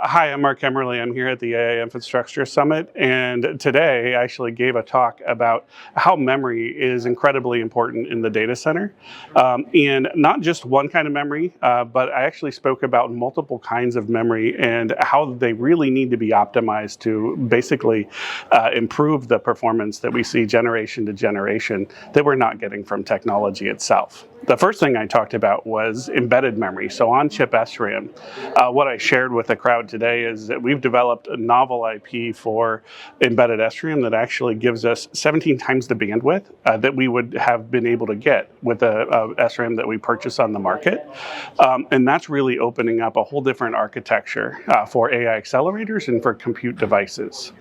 Hi, I'm Mark Kuemerle. I'm here at the AI Infrastructure Summit, and today I actually gave a talk about how memory is incredibly important in the data center. And not just one kind of memory, but I actually spoke about multiple kinds of memory and how they really need to be optimized to basically improve the performance that we see generation to generation that we're not getting from technology itself. The first thing I talked about was embedded memory, so on-chip SRAM. What I shared with the crowd today is that we've developed a novel IP for embedded SRAM that actually gives us 17 times the bandwidth that we would have been able to get with a SRAM that we purchase on the market. And that's really opening up a whole different architecture for AI accelerators and for compute devices.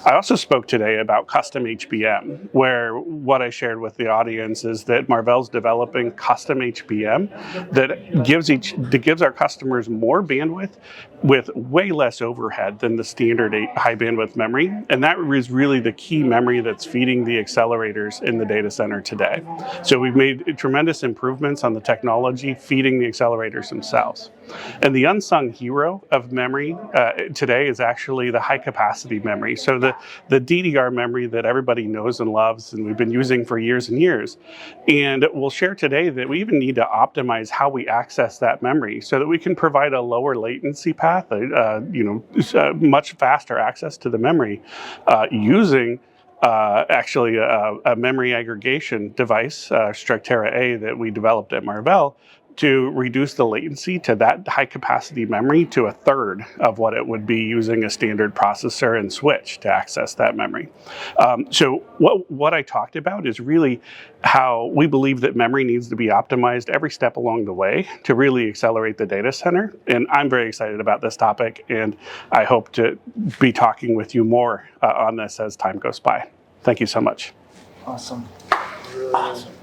I also spoke today about custom HBM, where what I shared with the audience is that Marvell's developing custom HBM that gives our customers more bandwidth with way less overhead than the standard high bandwidth memory. And that is really the key memory that's feeding the accelerators in the data center today. So we've made tremendous improvements on the technology feeding the accelerators themselves. And the unsung hero of memory today is actually the high capacity memory. So the DDR memory that everybody knows and loves and we've been using for years and years. And we'll share today that we even need to optimize how we access that memory so that we can provide a lower latency path, much faster access to the memory using actually a memory aggregation device, Santa A, that we developed at Marvell, to reduce the latency to that high capacity memory to a third of what it would be using a standard processor and switch to access that memory. So what I talked about is really how we believe that memory needs to be optimized every step along the way to really accelerate the data center. And I'm very excited about this topic, and I hope to be talking with you more on this as time goes by. Thank you so much. Awesome. Really awesome.